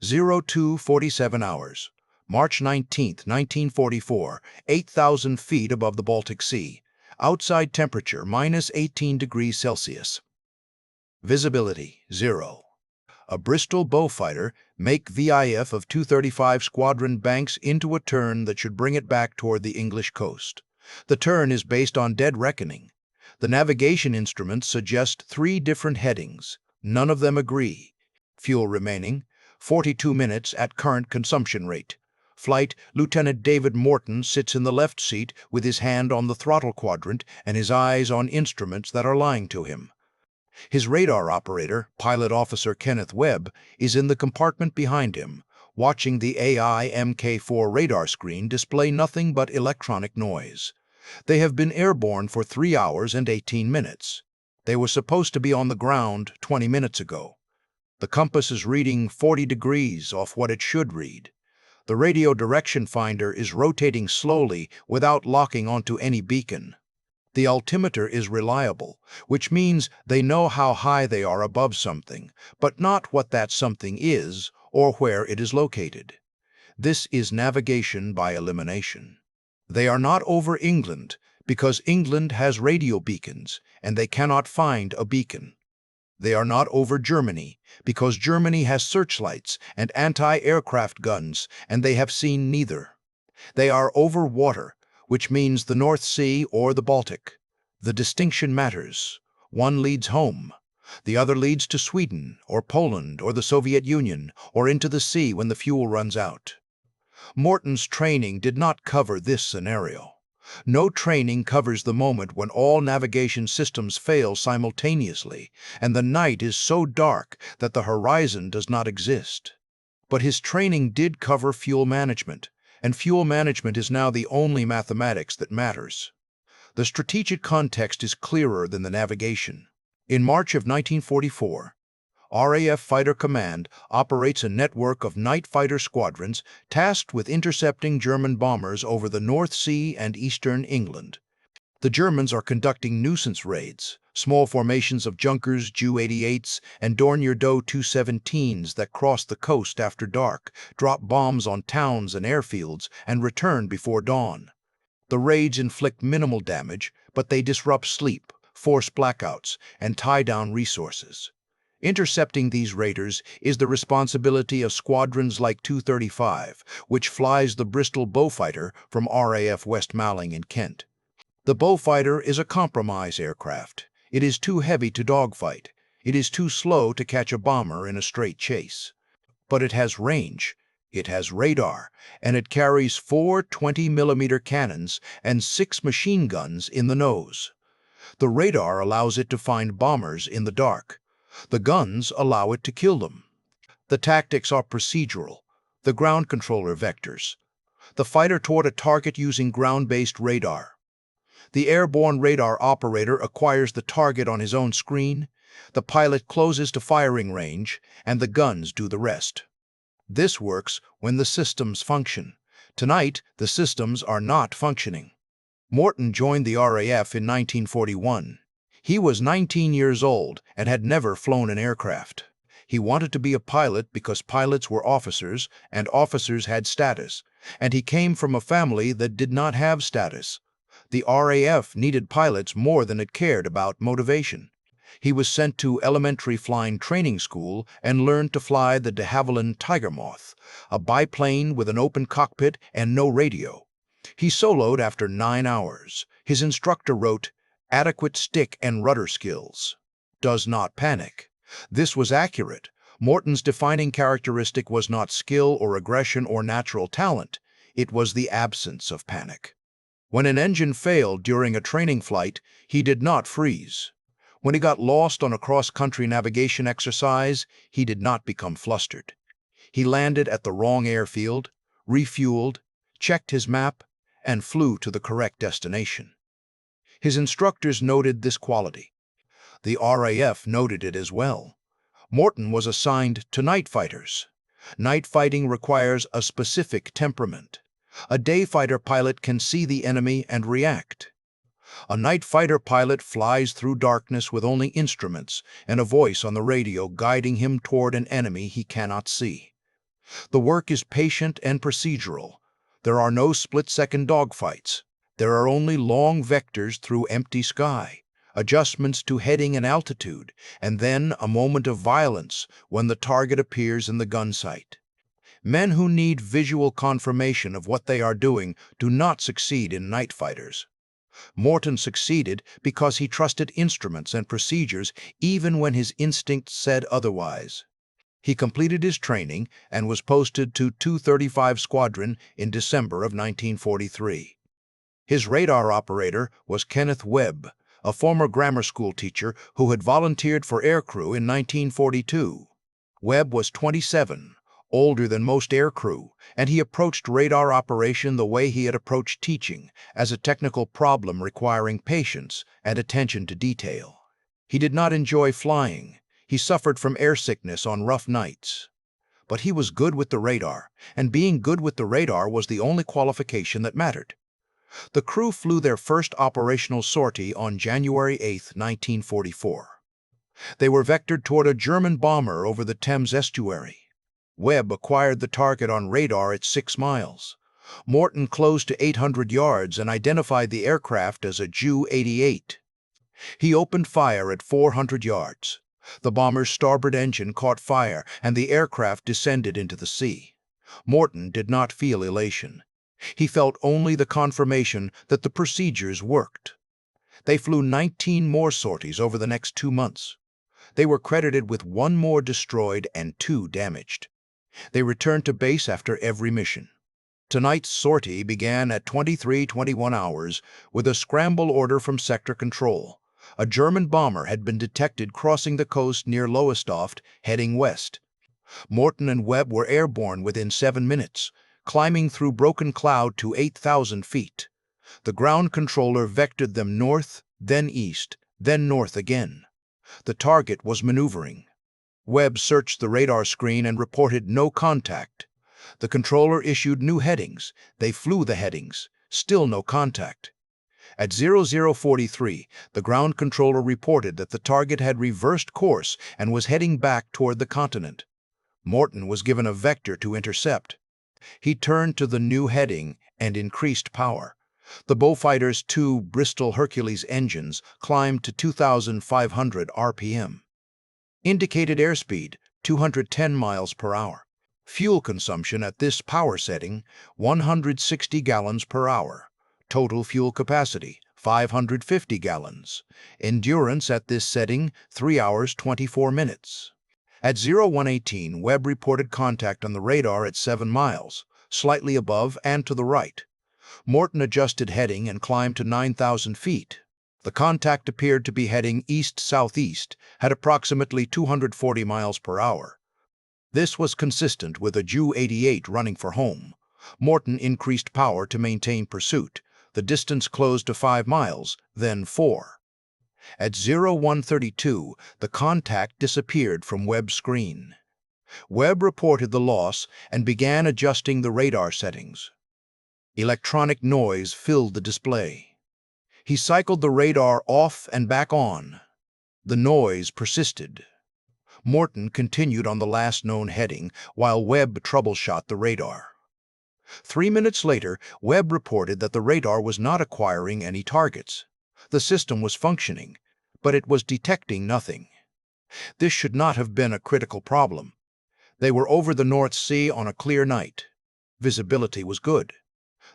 02:47 hours. March 19, 1944, 8,000 feet above the Baltic Sea. Outside temperature -18 degrees Celsius. Visibility 0. A Bristol Beaufighter make VIF of 235 Squadron banks into a turn that should bring it back toward the English coast. The turn is based on dead reckoning. The navigation instruments suggest 3 different headings. None of them agree. Fuel remaining, 42 minutes at current consumption rate. Flight Lieutenant David Morton sits in the left seat with his hand on the throttle quadrant and his eyes on instruments that are lying to him. His radar operator, Pilot Officer Kenneth Webb, is in the compartment behind him, watching the AI Mk4 radar screen display nothing but electronic noise. They have been airborne for 3 hours and 18 minutes. They were supposed to be on the ground 20 minutes ago. The compass is reading 40 degrees off what it should read. The radio direction finder is rotating slowly without locking onto any beacon. The altimeter is reliable, which means they know how high they are above something, but not what that something is or where it is located. This is navigation by elimination. They are not over England because England has radio beacons and they cannot find a beacon. They are not over Germany because Germany has searchlights and anti-aircraft guns and they have seen neither. They are over water, which means the North Sea or the Baltic. The distinction matters. One leads home. The other leads to Sweden or Poland or the Soviet Union or into the sea when the fuel runs out. Morton's training did not cover this scenario. No training covers the moment when all navigation systems fail simultaneously and the night is so dark that the horizon does not exist. But his training did cover fuel management, and fuel management is now the only mathematics that matters. The strategic context is clearer than the navigation. In March of 1944, RAF Fighter Command operates a network of night fighter squadrons tasked with intercepting German bombers over the North Sea and eastern England. The Germans are conducting nuisance raids, small formations of Junkers Ju-88s and Dornier Doe 217s that cross the coast after dark, drop bombs on towns and airfields, and return before dawn. The raids inflict minimal damage, but they disrupt sleep, force blackouts, and tie down resources. Intercepting these raiders is the responsibility of squadrons like 235, which flies the Bristol Beaufighter from RAF West Malling in Kent. The Beaufighter is a compromise aircraft. It is too heavy to dogfight. It is too slow to catch a bomber in a straight chase. But it has range, it has radar, and it carries 4 20mm cannons and 6 machine guns in the nose. The radar allows it to find bombers in the dark. The guns allow it to kill them. The tactics are procedural, the ground controller vectors. The fighter toward a target using ground-based radar. The airborne radar operator acquires the target on his own screen, the pilot closes to firing range, and the guns do the rest. This works when the systems function. Tonight, the systems are not functioning. Morton joined the RAF in 1941. He was 19 years old and had never flown an aircraft. He wanted to be a pilot because pilots were officers and officers had status, and he came from a family that did not have status. The RAF needed pilots more than it cared about motivation. He was sent to elementary flying training school and learned to fly the de Havilland Tiger Moth, a biplane with an open cockpit and no radio. He soloed after 9 hours. His instructor wrote, "Adequate stick and rudder skills. Does not panic." This was accurate. Morton's defining characteristic was not skill or aggression or natural talent. It was the absence of panic. When an engine failed during a training flight, he did not freeze. When he got lost on a cross-country navigation exercise, he did not become flustered. He landed at the wrong airfield, refueled, checked his map, and flew to the correct destination. His instructors noted this quality. The RAF noted it as well. Morton was assigned to night fighters. Night fighting requires a specific temperament. A day fighter pilot can see the enemy and react. A night fighter pilot flies through darkness with only instruments and a voice on the radio guiding him toward an enemy he cannot see. The work is patient and procedural. There are no split-second dogfights. There are only long vectors through empty sky, adjustments to heading and altitude, and then a moment of violence when the target appears in the gun sight. Men who need visual confirmation of what they are doing do not succeed in night fighters. Morton succeeded because he trusted instruments and procedures even when his instincts said otherwise. He completed his training and was posted to 235 Squadron in December of 1943. His radar operator was Kenneth Webb, a former grammar school teacher who had volunteered for aircrew in 1942. Webb was 27, older than most aircrew, and he approached radar operation the way he had approached teaching, as a technical problem requiring patience and attention to detail. He did not enjoy flying. He suffered from airsickness on rough nights. But he was good with the radar, and being good with the radar was the only qualification that mattered. The crew flew their first operational sortie on January 8, 1944. They were vectored toward a German bomber over the Thames estuary. Webb acquired the target on radar at 6 miles. Morton closed to 800 yards and identified the aircraft as a Ju-88. He opened fire at 400 yards. The bomber's starboard engine caught fire and the aircraft descended into the sea. Morton did not feel elation. He felt only the confirmation that the procedures worked. They flew 19 more sorties over the next 2 months. They were credited with 1 more destroyed and 2 damaged. They returned to base after every mission. Tonight's sortie began at 23:21 hours with a scramble order from Sector Control. A German bomber had been detected crossing the coast near Lowestoft, heading west. Morton and Webb were airborne within 7 minutes, climbing through broken cloud to 8,000 feet. The ground controller vectored them north, then east, then north again. The target was maneuvering. Webb searched the radar screen and reported no contact. The controller issued new headings. They flew the headings. Still no contact. At 0043, the ground controller reported that the target had reversed course and was heading back toward the continent. Morton was given a vector to intercept. He turned to the new heading and increased power. The Beaufighter's 2 Bristol Hercules engines climbed to 2,500 RPM. Indicated airspeed, 210 miles per hour. Fuel consumption at this power setting, 160 gallons per hour. Total fuel capacity, 550 gallons. Endurance at this setting, 3 hours 24 minutes. At 0118, Webb reported contact on the radar at 7 miles, slightly above and to the right. Morton adjusted heading and climbed to 9,000 feet. The contact appeared to be heading east-southeast at approximately 240 miles per hour. This was consistent with a Ju-88 running for home. Morton increased power to maintain pursuit. The distance closed to 5 miles, then 4. At 0132, the contact disappeared from Webb's screen. Webb reported the loss and began adjusting the radar settings. Electronic noise filled the display. He cycled the radar off and back on. The noise persisted. Morton continued on the last known heading while Webb troubleshot the radar. 3 minutes later, Webb reported that the radar was not acquiring any targets. The system was functioning, but it was detecting nothing. This should not have been a critical problem. They were over the North Sea on a clear night. Visibility was good.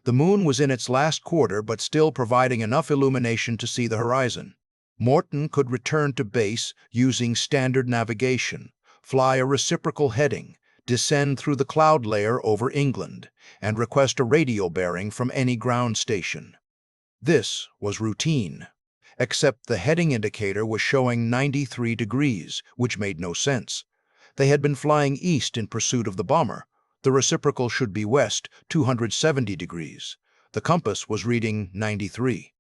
The moon was in its last quarter but still providing enough illumination to see the horizon. Morton could return to base using standard navigation, fly a reciprocal heading, descend through the cloud layer over England, and request a radio bearing from any ground station. This was routine, except the heading indicator was showing 93 degrees, which made no sense. They had been flying east in pursuit of the bomber. The reciprocal should be west, 270 degrees. The compass was reading 93.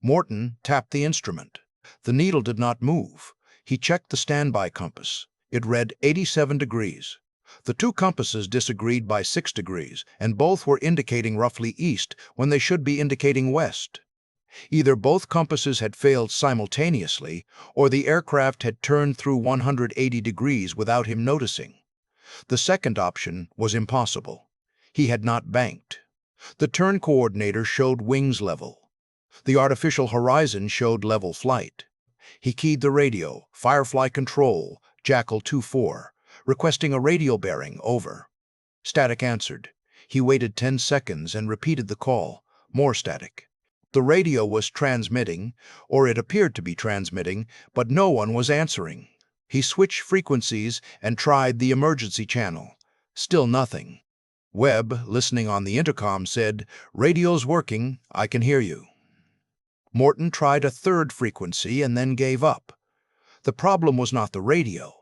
Morton tapped the instrument. The needle did not move. He checked the standby compass. It read 87 degrees. The 2 compasses disagreed by 6 degrees, and both were indicating roughly east when they should be indicating west. Either both compasses had failed simultaneously, or the aircraft had turned through 180 degrees without him noticing. The second option was impossible. He had not banked. The turn coordinator showed wings level. The artificial horizon showed level flight. He keyed the radio, Firefly Control, Jackal 24, requesting a radial bearing, over. Static answered. He waited 10 seconds and repeated the call. More static. The radio was transmitting, or it appeared to be transmitting, but no one was answering. He switched frequencies and tried the emergency channel. Still nothing. Webb, listening on the intercom, said, "Radio's working, I can hear you." Morton tried a third frequency and then gave up. The problem was not the radio.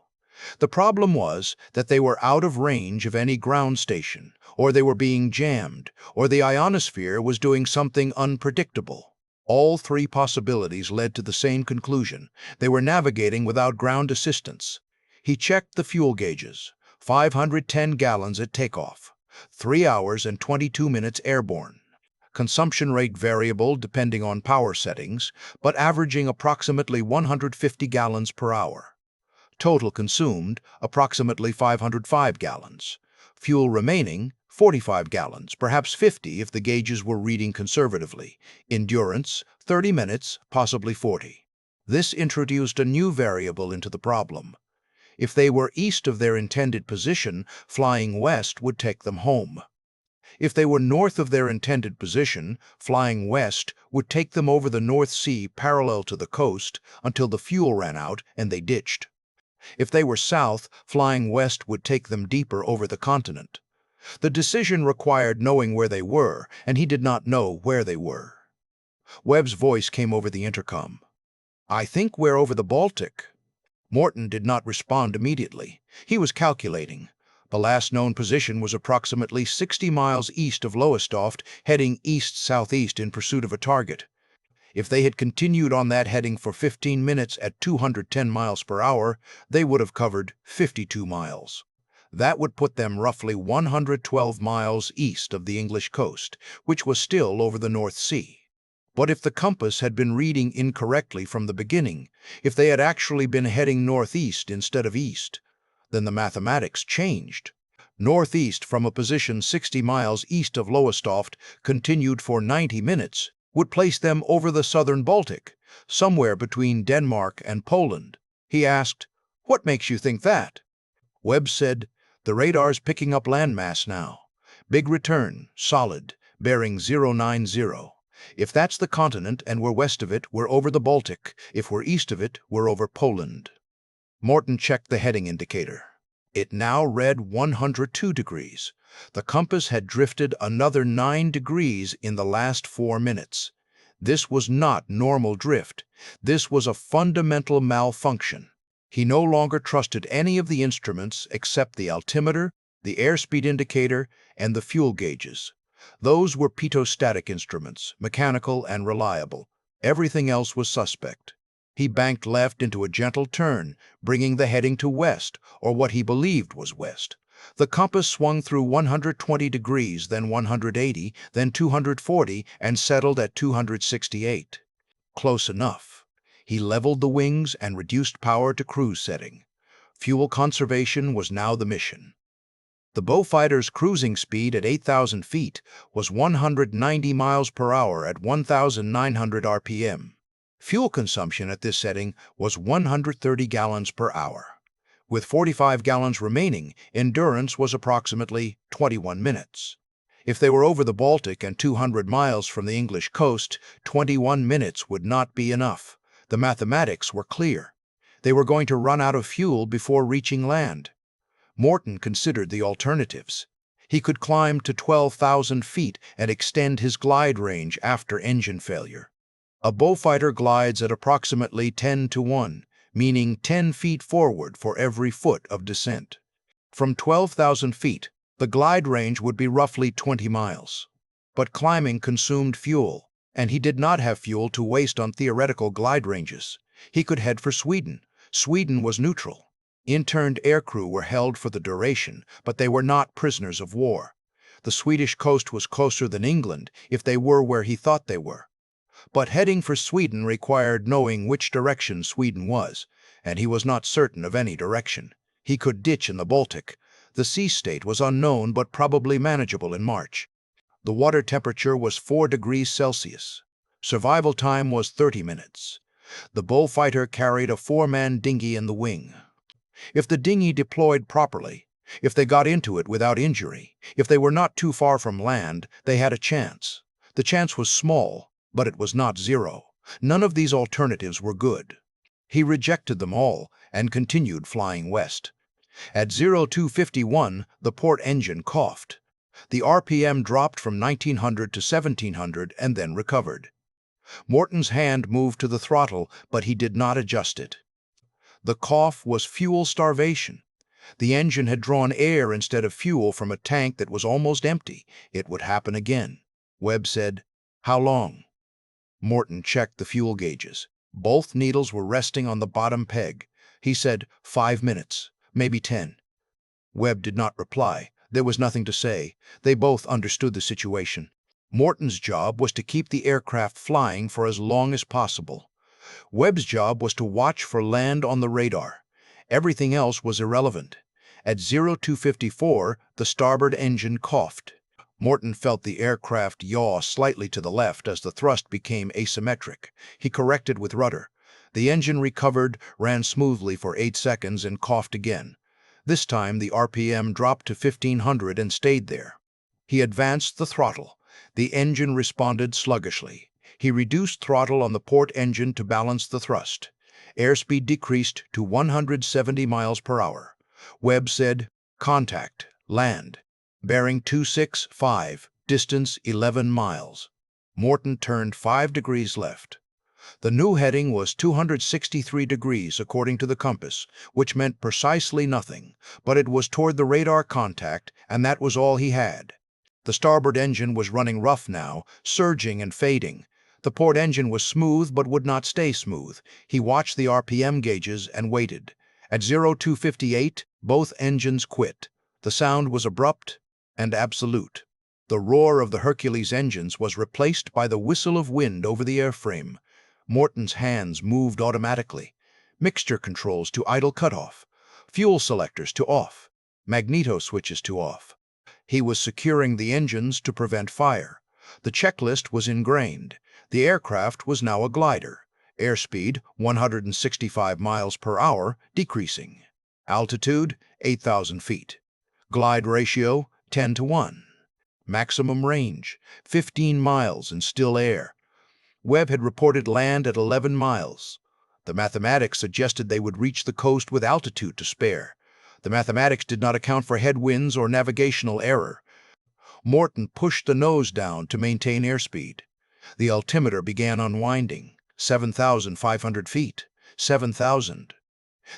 The problem was that they were out of range of any ground station, or they were being jammed, or the ionosphere was doing something unpredictable. All three possibilities led to the same conclusion. They were navigating without ground assistance. He checked the fuel gauges. 510 gallons at takeoff. 3 hours and 22 minutes airborne. Consumption rate variable depending on power settings, but averaging approximately 150 gallons per hour. Total consumed, approximately 505 gallons. Fuel remaining, 45 gallons, perhaps 50 if the gauges were reading conservatively. Endurance, 30 minutes, possibly 40. This introduced a new variable into the problem. If they were east of their intended position, flying west would take them home. If they were north of their intended position, flying west would take them over the North Sea parallel to the coast until the fuel ran out and they ditched. If they were south, flying west would take them deeper over the continent. The decision required knowing where they were, and he did not know where they were. Webb's voice came over the intercom. "I think we're over the Baltic." Morton did not respond immediately. He was calculating. The last known position was approximately 60 miles east of Lowestoft, heading east-southeast in pursuit of a target. If they had continued on that heading for 15 minutes at 210 miles per hour, they would have covered 52 miles. That would put them roughly 112 miles east of the English coast, which was still over the North Sea. But if the compass had been reading incorrectly from the beginning, if they had actually been heading northeast instead of east, then the mathematics changed. Northeast from a position 60 miles east of Lowestoft, continued for 90 minutes, would place them over the southern Baltic, somewhere between Denmark and Poland. He asked, "What makes you think that?" Webb said, "The radar's picking up landmass now. Big return, solid, bearing 090. If that's the continent and we're west of it, we're over the Baltic. If we're east of it, we're over Poland." Morton checked the heading indicator. It now read 102 degrees. The compass had drifted another 9 degrees in the last 4 minutes. This was not normal drift. This was a fundamental malfunction. He no longer trusted any of the instruments except the altimeter, the airspeed indicator, and the fuel gauges. Those were pitot-static instruments, mechanical and reliable. Everything else was suspect. He banked left into a gentle turn, bringing the heading to west, or what he believed was west. The compass swung through 120 degrees, then 180, then 240, and settled at 268. Close enough. He leveled the wings and reduced power to cruise setting. Fuel conservation was now the mission. The Beaufighter's cruising speed at 8,000 feet was 190 miles per hour at 1,900 RPM. Fuel consumption at this setting was 130 gallons per hour. With 45 gallons remaining, endurance was approximately 21 minutes. If they were over the Baltic and 200 miles from the English coast, 21 minutes would not be enough. The mathematics were clear. They were going to run out of fuel before reaching land. Morton considered the alternatives. He could climb to 12,000 feet and extend his glide range after engine failure. A Beaufighter glides at approximately 10-to-1, meaning 10 feet forward for every foot of descent. From 12,000 feet, the glide range would be roughly 20 miles. But climbing consumed fuel, and he did not have fuel to waste on theoretical glide ranges. He could head for Sweden. Sweden was neutral. Interned aircrew were held for the duration, but they were not prisoners of war. The Swedish coast was closer than England if they were where he thought they were. But heading for Sweden required knowing which direction Sweden was, and he was not certain of any direction. He could ditch in the Baltic. The sea state was unknown but probably manageable in March. The water temperature was 4 degrees Celsius. Survival time was 30 minutes. The bullfighter carried a 4-man dinghy in the wing. If the dinghy deployed properly, if they got into it without injury, if they were not too far from land, they had a chance. The chance was small, but it was not zero. None of these alternatives were good. He rejected them all and continued flying west. At 0251, the port engine coughed. The RPM dropped from 1900 to 1700 and then recovered. Morton's hand moved to the throttle, but he did not adjust it. The cough was fuel starvation. The engine had drawn air instead of fuel from a tank that was almost empty. It would happen again. Webb said, "How long?" Morton checked the fuel gauges. Both needles were resting on the bottom peg. He said, 5 minutes, maybe 10. Webb did not reply. There was nothing to say. They both understood the situation. Morton's job was to keep the aircraft flying for as long as possible. Webb's job was to watch for land on the radar. Everything else was irrelevant. At 0254, the starboard engine coughed. Morton felt the aircraft yaw slightly to the left as the thrust became asymmetric. He corrected with rudder. The engine recovered, ran smoothly for 8 seconds, and coughed again. This time the RPM dropped to 1500 and stayed there. He advanced the throttle. The engine responded sluggishly. He reduced throttle on the port engine to balance the thrust. Airspeed decreased to 170 miles per hour. Webb said, "Contact, land. Bearing 265, distance 11 miles." Morton turned 5 degrees left. The new heading was 263 degrees according to the compass, which meant precisely nothing, but it was toward the radar contact, and that was all he had. The starboard engine was running rough now, surging and fading. The port engine was smooth but would not stay smooth. He watched the RPM gauges and waited. At 0258, both engines quit. The sound was abrupt and absolute. The roar of the Hercules engines was replaced by the whistle of wind over the airframe. Morton's hands moved automatically. Mixture controls to idle cutoff, fuel selectors to off, magneto switches to off. He was securing the engines to prevent fire. The checklist was ingrained. The aircraft was now a glider. Airspeed 165 miles per hour, decreasing. Altitude 8,000 feet. Glide ratio 10:1. Maximum range 15 miles in still air. Webb had reported land at 11 miles. The mathematics suggested they would reach the coast with altitude to spare. The mathematics did not account for headwinds or navigational error. Morton pushed the nose down to maintain airspeed. The altimeter began unwinding. 7,500 feet. 7,000.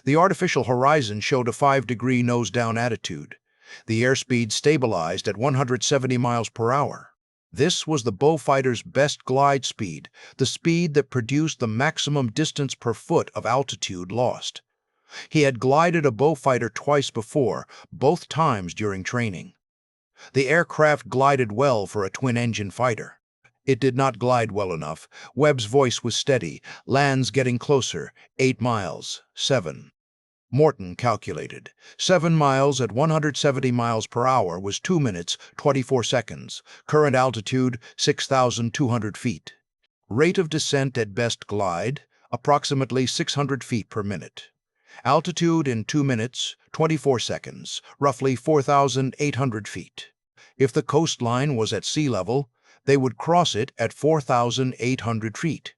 The artificial horizon showed a 5-degree nose-down attitude. The airspeed stabilized at 170 miles per hour. This was the bullfighter's best glide speed, the speed that produced the maximum distance per foot of altitude lost. He had glided a bullfighter twice before, both times during training. The aircraft glided well for a twin-engine fighter. It did not glide well enough. Webb's voice was steady. Land's getting closer. 8 miles. 7. Morton calculated. 7 miles at 170 miles per hour was 2 minutes, 24 seconds. Current altitude, 6,200 feet. Rate of descent at best glide, approximately 600 feet per minute. Altitude in 2 minutes, 24 seconds, roughly 4,800 feet. If the coastline was at sea level, they would cross it at 4,800 feet.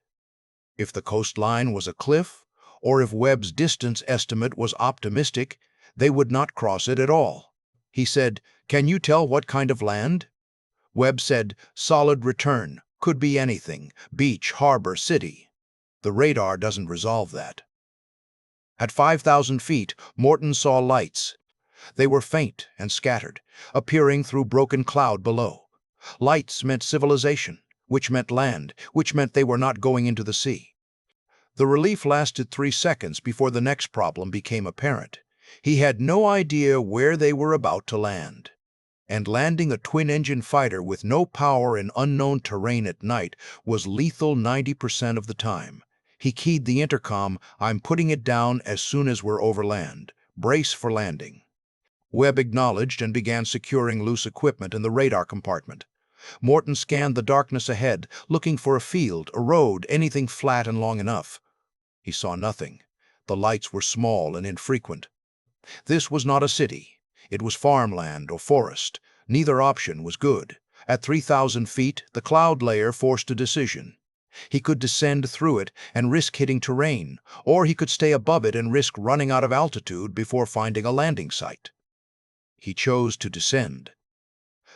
If the coastline was a cliff, or if Webb's distance estimate was optimistic, they would not cross it at all. He said, "Can you tell what kind of land?" Webb said, "Solid return. Could be anything. Beach, harbor, city." The radar doesn't resolve that. At 5,000 feet, Morton saw lights. They were faint and scattered, appearing through broken cloud below. Lights meant civilization, which meant land, which meant they were not going into the sea. The relief lasted 3 seconds before the next problem became apparent. He had no idea where they were about to land. And landing a twin-engine fighter with no power in unknown terrain at night was lethal 90% of the time. He keyed the intercom, "I'm putting it down as soon as we're over land. Brace for landing." Webb acknowledged and began securing loose equipment in the radar compartment. Morton scanned the darkness ahead, looking for a field, a road, anything flat and long enough. He saw nothing. The lights were small and infrequent. This was not a city. It was farmland or forest. Neither option was good. At 3,000 feet, the cloud layer forced a decision. He could descend through it and risk hitting terrain, or he could stay above it and risk running out of altitude before finding a landing site. He chose to descend.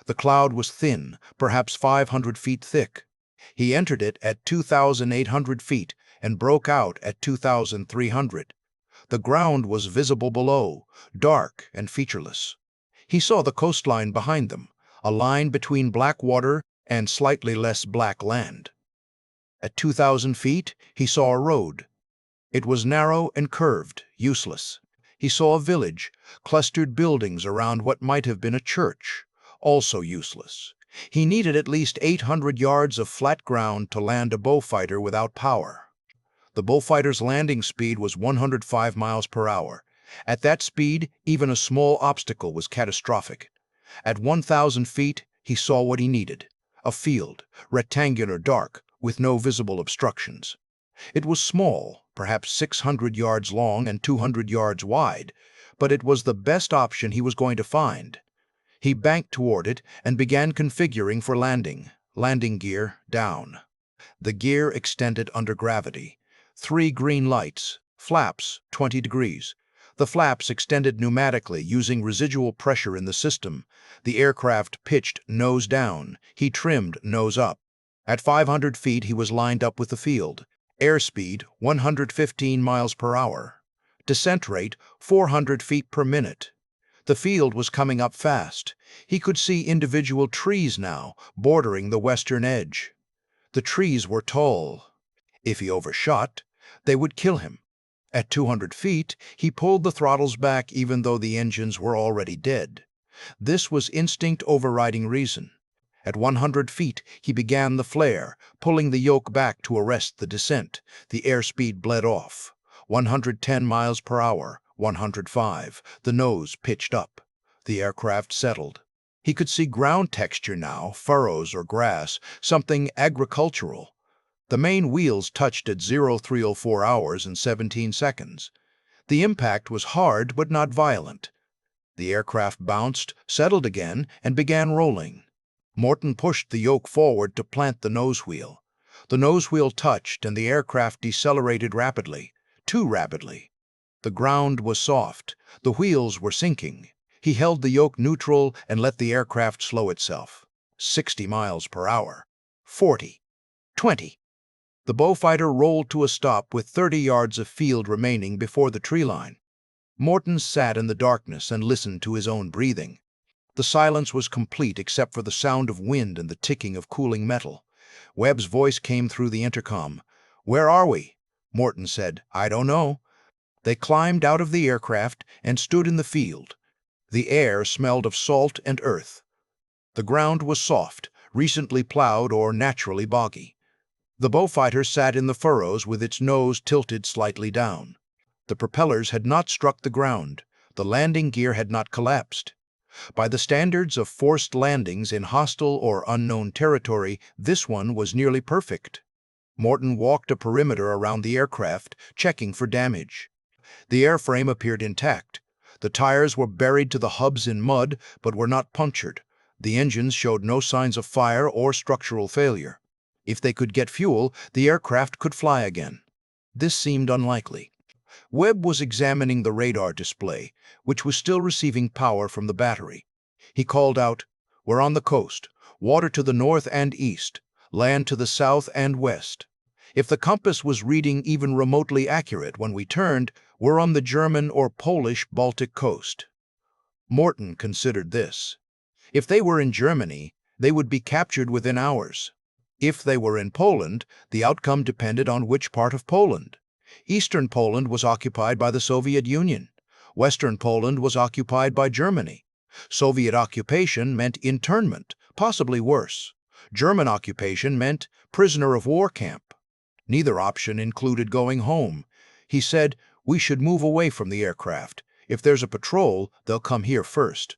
The cloud was thin, perhaps 500 feet thick. He entered it at 2,800 feet and broke out at 2,300. The ground was visible below, dark and featureless. He saw the coastline behind them, a line between black water and slightly less black land. At 2,000 feet, he saw a road. It was narrow and curved, useless. He saw a village, clustered buildings around what might have been a church, also useless. He needed at least 800 yards of flat ground to land a bullfighter without power. The bullfighter's landing speed was 105 miles per hour. At that speed, even a small obstacle was catastrophic. At 1,000 feet, he saw what he needed: a field, rectangular, dark, with no visible obstructions. It was small, perhaps 600 yards long and 200 yards wide, but it was the best option he was going to find. He banked toward it and began configuring for landing. Landing gear down. The gear extended under gravity. 3 green lights. Flaps, 20 degrees. The flaps extended pneumatically using residual pressure in the system. The aircraft pitched nose down. He trimmed nose up. At 500 feet, he was lined up with the field. Airspeed, 115 miles per hour. Descent rate, 400 feet per minute. The field was coming up fast. He could see individual trees now, bordering the western edge. The trees were tall. If he overshot, they would kill him. At 200 feet, he pulled the throttles back even though the engines were already dead. This was instinct overriding reason. At 100 feet, he began the flare, pulling the yoke back to arrest the descent. The airspeed bled off. 110 miles per hour, 105. The nose pitched up. The aircraft settled. He could see ground texture now, furrows or grass, something agricultural. The main wheels touched at 0304 hours and 17 seconds. The impact was hard but not violent. The aircraft bounced, settled again, and began rolling. Morton pushed the yoke forward to plant the nose wheel. The nose wheel touched and the aircraft decelerated rapidly, too rapidly. The ground was soft. The wheels were sinking. He held the yoke neutral and let the aircraft slow itself. 60 miles per hour. 40. 20. The bullfighter rolled to a stop with 30 yards of field remaining before the tree line. Morton sat in the darkness and listened to his own breathing. The silence was complete except for the sound of wind and the ticking of cooling metal. Webb's voice came through the intercom. "Where are we?" Morton said, "I don't know." They climbed out of the aircraft and stood in the field. The air smelled of salt and earth. The ground was soft, recently plowed or naturally boggy. The bullfighter sat in the furrows with its nose tilted slightly down. The propellers had not struck the ground. The landing gear had not collapsed. By the standards of forced landings in hostile or unknown territory, this one was nearly perfect. Morton walked a perimeter around the aircraft, checking for damage. The airframe appeared intact. The tires were buried to the hubs in mud, but were not punctured. The engines showed no signs of fire or structural failure. If they could get fuel, the aircraft could fly again. This seemed unlikely. Webb was examining the radar display, which was still receiving power from the battery. He called out, "We're on the coast, water to the north and east, land to the south and west. If the compass was reading even remotely accurate when we turned, we're on the German or Polish Baltic coast." Morton considered this. If they were in Germany, they would be captured within hours. If they were in Poland, the outcome depended on which part of Poland. Eastern Poland was occupied by the Soviet Union. Western Poland was occupied by Germany. Soviet occupation meant internment, possibly worse. German occupation meant prisoner of war camp. Neither option included going home. He said, "We should move away from the aircraft. If there's a patrol, they'll come here first.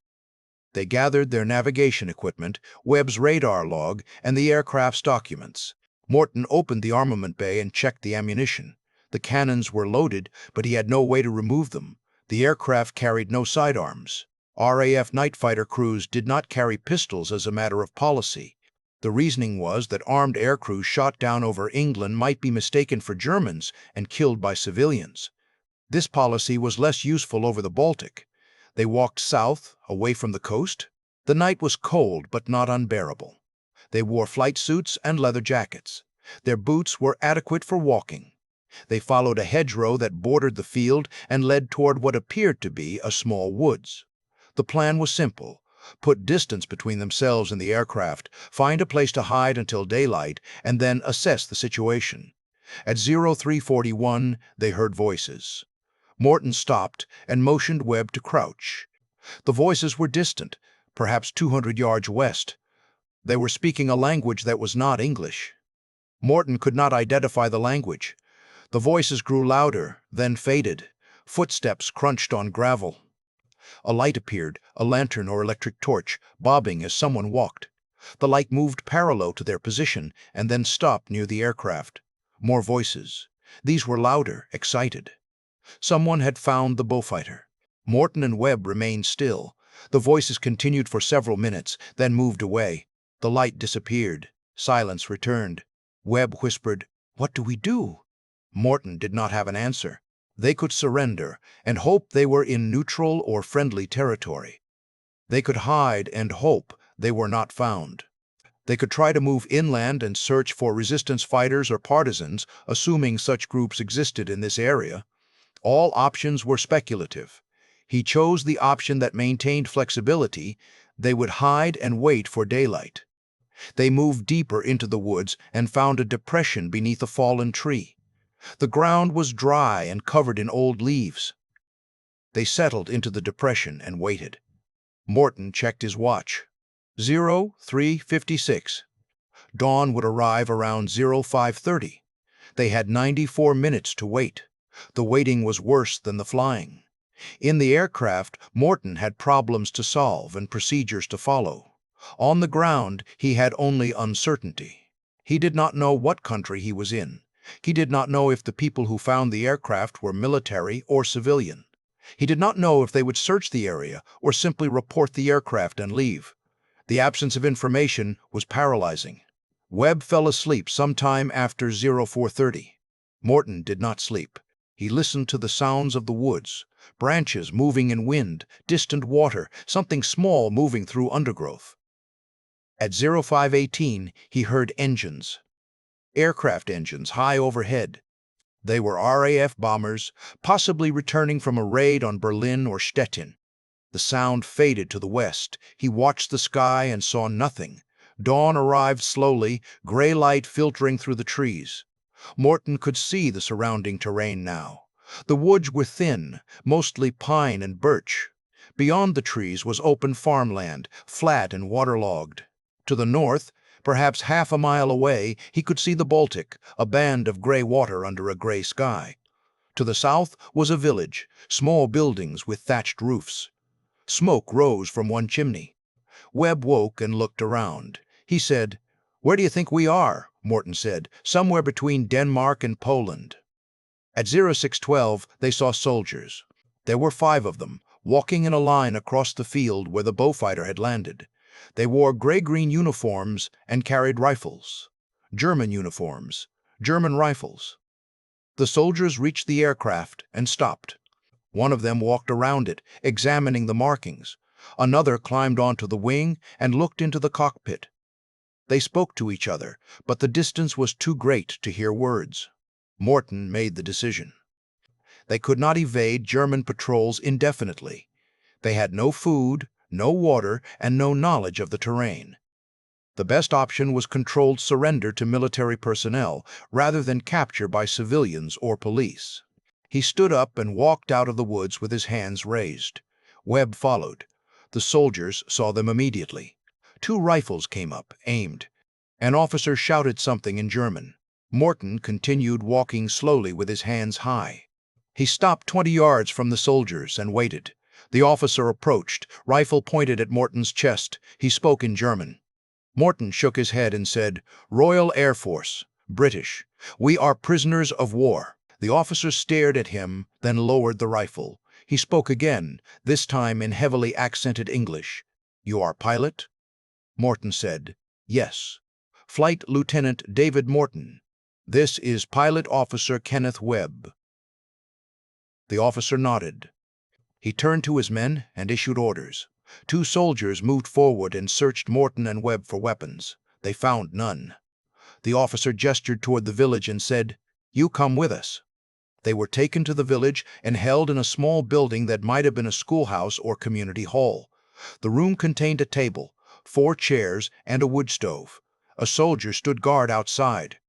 They gathered their navigation equipment, Webb's radar log, and the aircraft's documents. Morton opened the armament bay and checked the ammunition. The cannons were loaded, but he had no way to remove them. The aircraft carried no sidearms. RAF night fighter crews did not carry pistols as a matter of policy. The reasoning was that armed aircrews shot down over England might be mistaken for Germans and killed by civilians. This policy was less useful over the Baltic. They walked south, away from the coast. The night was cold but not unbearable. They wore flight suits and leather jackets. Their boots were adequate for walking. They followed a hedgerow that bordered the field and led toward what appeared to be a small woods. The plan was simple. Put distance between themselves and the aircraft, find a place to hide until daylight, and then assess the situation. At 0341, they heard voices. Morton stopped and motioned Webb to crouch. The voices were distant, perhaps 200 yards west. They were speaking a language that was not English. Morton could not identify the language. The voices grew louder, then faded. Footsteps crunched on gravel. A light appeared, a lantern or electric torch, bobbing as someone walked. The light moved parallel to their position and then stopped near the aircraft. More voices. These were louder, excited. Someone had found the bullfighter. Morton and Webb remained still. The voices continued for several minutes, then moved away. The light disappeared. Silence returned. Webb whispered, "What do we do?" Morton did not have an answer. They could surrender and hope they were in neutral or friendly territory. They could hide and hope they were not found. They could try to move inland and search for resistance fighters or partisans, assuming such groups existed in this area. All options were speculative. He chose the option that maintained flexibility. They would hide and wait for daylight. They moved deeper into the woods and found a depression beneath a fallen tree. The ground was dry and covered in old leaves. They settled into the depression and waited. Morton checked his watch. 0356. Dawn would arrive around 0530. They had 94 minutes to wait. The waiting was worse than the flying. In the aircraft, Morton had problems to solve and procedures to follow. On the ground, he had only uncertainty. He did not know what country he was in. He did not know if the people who found the aircraft were military or civilian. He did not know if they would search the area or simply report the aircraft and leave. The absence of information was paralyzing. Webb fell asleep sometime after 0430. Morton did not sleep. He listened to the sounds of the woods, branches moving in wind, distant water, something small moving through undergrowth. At 0518, he heard engines. Aircraft engines high overhead. They were RAF bombers, possibly returning from a raid on Berlin or Stettin. The sound faded to the west. He watched the sky and saw nothing. Dawn arrived slowly, gray light filtering through the trees. Morton could see the surrounding terrain now. The woods were thin, mostly pine and birch. Beyond the trees was open farmland, flat and waterlogged. To the north, perhaps half a mile away, he could see the Baltic, a band of gray water under a gray sky. To the south was a village, small buildings with thatched roofs. Smoke rose from one chimney. Webb woke and looked around. He said, "Where do you think we are?" Morton said, "Somewhere between Denmark and Poland." At 0612, they saw soldiers. There were 5 of them, walking in a line across the field where the bullfighter had landed. They wore gray-green uniforms and carried rifles. German uniforms, German rifles. The soldiers reached the aircraft and stopped. One of them walked around it, examining the markings. Another climbed onto the wing and looked into the cockpit. They spoke to each other, but the distance was too great to hear words. Morton made the decision. They could not evade German patrols indefinitely. They had no food, no water, and no knowledge of the terrain. The best option was controlled surrender to military personnel rather than capture by civilians or police. He stood up and walked out of the woods with his hands raised. Webb followed. The soldiers saw them immediately. 2 rifles came up, aimed. An officer shouted something in German. Morton continued walking slowly with his hands high. He stopped 20 yards from the soldiers and waited. The officer approached, rifle pointed at Morton's chest. He spoke in German. Morton shook his head and said, "Royal Air Force, British. We are prisoners of war." The officer stared at him, then lowered the rifle. He spoke again, this time in heavily accented English. "You are pilot?" Morton said, "Yes." "Flight Lieutenant David Morton. This is Pilot Officer Kenneth Webb." The officer nodded. He turned to his men and issued orders. 2 soldiers moved forward and searched Morton and Webb for weapons. They found none. The officer gestured toward the village and said, "You come with us." They were taken to the village and held in a small building that might have been a schoolhouse or community hall. The room contained a table, 4 chairs, and a wood stove. A soldier stood guard outside.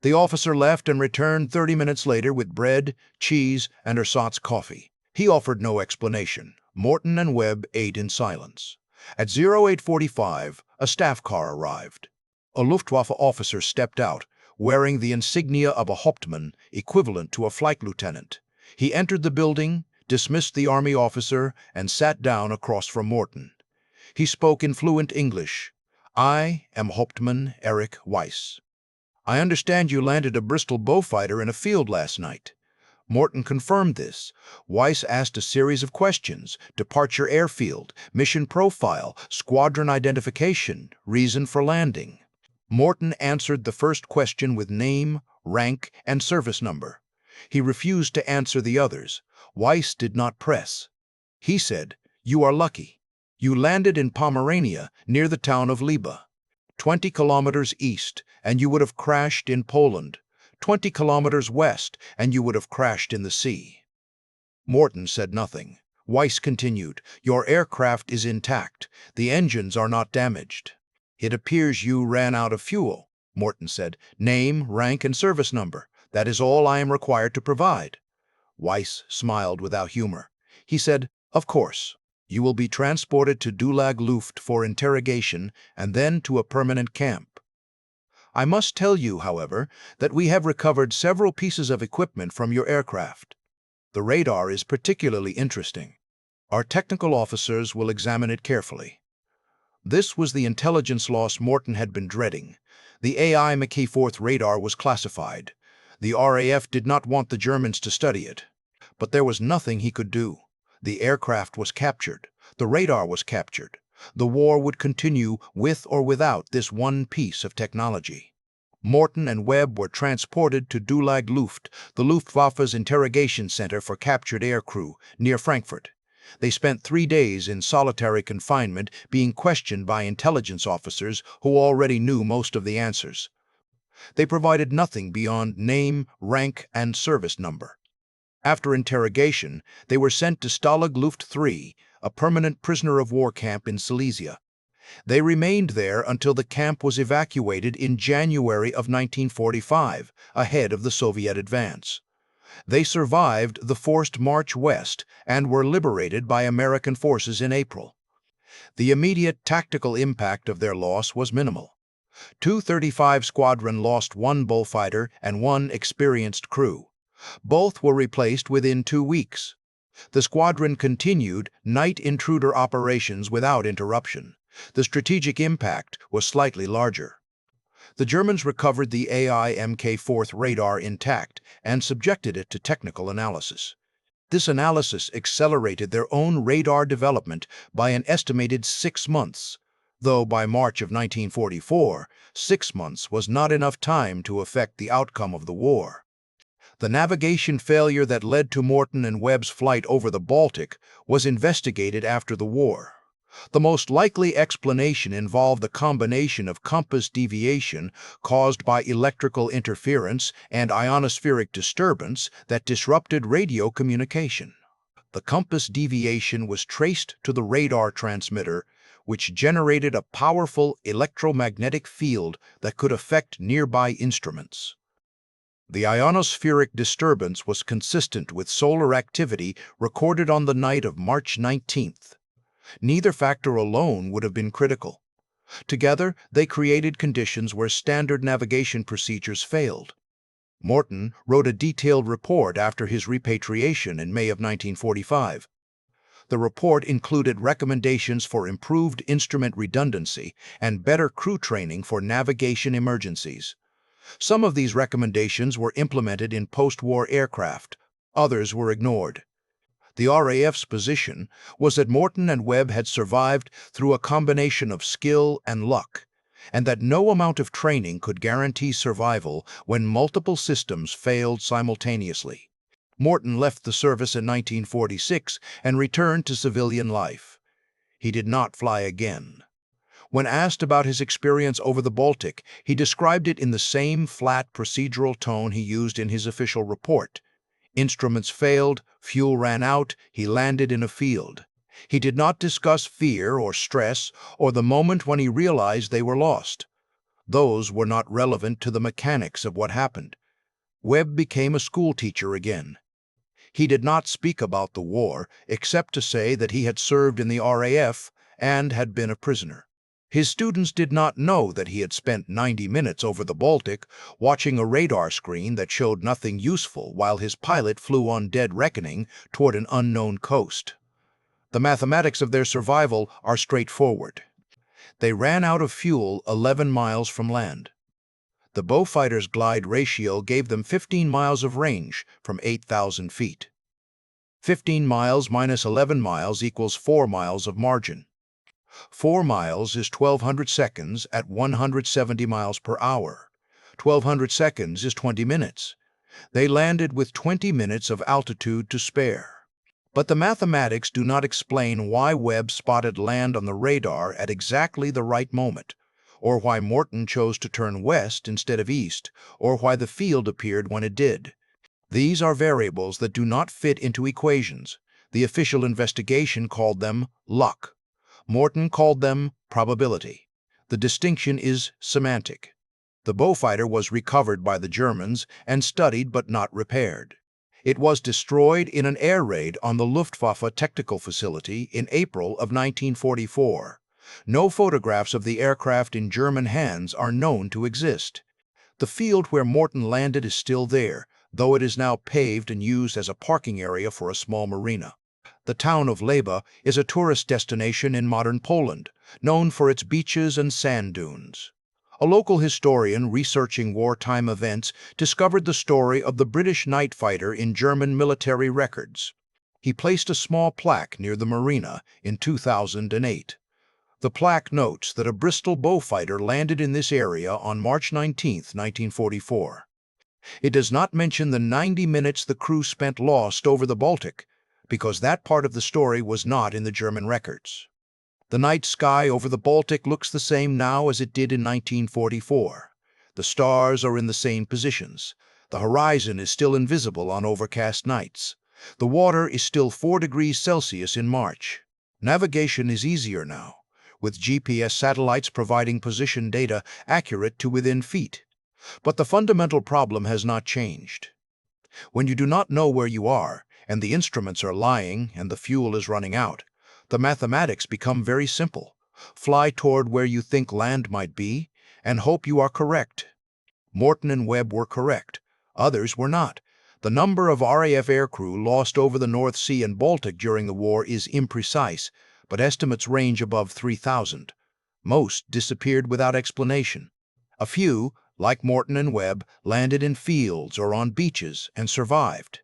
The officer left and returned 30 minutes later with bread, cheese, and ersatz coffee. He offered no explanation. Morton and Webb ate in silence. At 0845, a staff car arrived. A Luftwaffe officer stepped out, wearing the insignia of a Hauptmann, equivalent to a flight lieutenant. He entered the building, dismissed the army officer, and sat down across from Morton. He spoke in fluent English. "I am Hauptmann Erich Weiss. I understand you landed a Bristol Beaufighter in a field last night." Morton confirmed this. Weiss asked a series of questions: departure airfield, mission profile, squadron identification, reason for landing. Morton answered the first question with name, rank, and service number. He refused to answer the others. Weiss did not press. He said, "You are lucky. You landed in Pomerania, near the town of Liba. 20 kilometers east, and you would have crashed in Poland. 20 kilometers west, and you would have crashed in the sea." Morton said nothing. Weiss continued, "Your aircraft is intact. The engines are not damaged." "It appears you ran out of fuel," Morton said. "Name, rank, and service number. That is all I am required to provide." Weiss smiled without humor. He said, "Of course. You will be transported to Dulag Luft for interrogation and then to a permanent camp. I must tell you, however, that we have recovered several pieces of equipment from your aircraft. The radar is particularly interesting. Our technical officers will examine it carefully." This was the intelligence loss Morton had been dreading. The AI Mk4 radar was classified. The RAF did not want the Germans to study it. But there was nothing he could do. The aircraft was captured. The radar was captured. The war would continue with or without this one piece of technology. Morton and Webb were transported to Dulag Luft, the Luftwaffe's interrogation center for captured aircrew, near Frankfurt. They spent 3 days in solitary confinement, being questioned by intelligence officers who already knew most of the answers. They provided nothing beyond name, rank, and service number. After interrogation, they were sent to Stalag Luft 3, a permanent prisoner of war camp in Silesia. They remained there until the camp was evacuated in January of 1945, ahead of the Soviet advance. They survived the forced march west and were liberated by American forces in April. The immediate tactical impact of their loss was minimal. 235 Squadron lost 1 bullfighter and 1 experienced crew. Both were replaced within 2 weeks. The squadron continued night intruder operations without interruption. The strategic impact was slightly larger. The Germans recovered the AI Mk4 radar intact and subjected it to technical analysis. This analysis accelerated their own radar development by an estimated 6 months, though by March of 1944, 6 months was not enough time to affect the outcome of the war. The navigation failure that led to Morton and Webb's flight over the Baltic was investigated after the war. The most likely explanation involved the combination of compass deviation caused by electrical interference and ionospheric disturbance that disrupted radio communication. The compass deviation was traced to the radar transmitter, which generated a powerful electromagnetic field that could affect nearby instruments. The ionospheric disturbance was consistent with solar activity recorded on the night of March 19th. Neither factor alone would have been critical. Together, they created conditions where standard navigation procedures failed. Morton wrote a detailed report after his repatriation in May of 1945. The report included recommendations for improved instrument redundancy and better crew training for navigation emergencies. Some of these recommendations were implemented in post-war aircraft, others were ignored. The RAF's position was that Morton and Webb had survived through a combination of skill and luck, and that no amount of training could guarantee survival when multiple systems failed simultaneously. Morton left the service in 1946 and returned to civilian life. He did not fly again. When asked about his experience over the Baltic, he described it in the same flat procedural tone he used in his official report. Instruments failed, fuel ran out, he landed in a field. He did not discuss fear or stress or the moment when he realized they were lost. Those were not relevant to the mechanics of what happened. Webb became a schoolteacher again. He did not speak about the war, except to say that he had served in the RAF and had been a prisoner. His students did not know that he had spent 90 minutes over the Baltic watching a radar screen that showed nothing useful while his pilot flew on dead reckoning toward an unknown coast. The mathematics of their survival are straightforward. They ran out of fuel 11 miles from land. The Beaufighter's glide ratio gave them 15 miles of range from 8,000 feet. 15 miles minus 11 miles equals 4 miles of margin. 4 miles is 1,200 seconds at 170 miles per hour. 1,200 seconds is 20 minutes. They landed with 20 minutes of altitude to spare. But the mathematics do not explain why Webb spotted land on the radar at exactly the right moment, or why Morton chose to turn west instead of east, or why the field appeared when it did. These are variables that do not fit into equations. The official investigation called them luck. Morton called them probability. The distinction is semantic. The Beaufighter was recovered by the Germans and studied but not repaired. It was destroyed in an air raid on the Luftwaffe technical facility in April of 1944. No photographs of the aircraft in German hands are known to exist. The field where Morton landed is still there, though it is now paved and used as a parking area for a small marina. The town of Leba is a tourist destination in modern Poland, known for its beaches and sand dunes. A local historian researching wartime events discovered the story of the British night fighter in German military records. He placed a small plaque near the marina in 2008. The plaque notes that a Bristol Beaufighter landed in this area on March 19, 1944. It does not mention the 90 minutes the crew spent lost over the Baltic, because that part of the story was not in the German records. The night sky over the Baltic looks the same now as it did in 1944. The stars are in the same positions. The horizon is still invisible on overcast nights. The water is still 4 degrees Celsius in March. Navigation is easier now, with GPS satellites providing position data accurate to within feet. But the fundamental problem has not changed. When you do not know where you are, and the instruments are lying and the fuel is running out, the mathematics become very simple. Fly toward where you think land might be, and hope you are correct. Morton and Webb were correct. Others were not. The number of RAF aircrew lost over the North Sea and Baltic during the war is imprecise, but estimates range above 3,000. Most disappeared without explanation. A few, like Morton and Webb, landed in fields or on beaches and survived.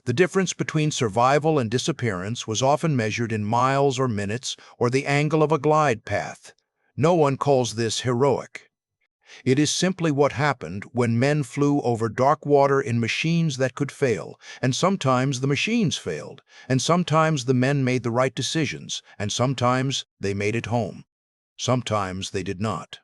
The difference between survival and disappearance was often measured in miles or minutes or the angle of a glide path. No one calls this heroic. It is simply what happened when men flew over dark water in machines that could fail, and sometimes the machines failed, and sometimes the men made the right decisions, and sometimes they made it home. Sometimes they did not.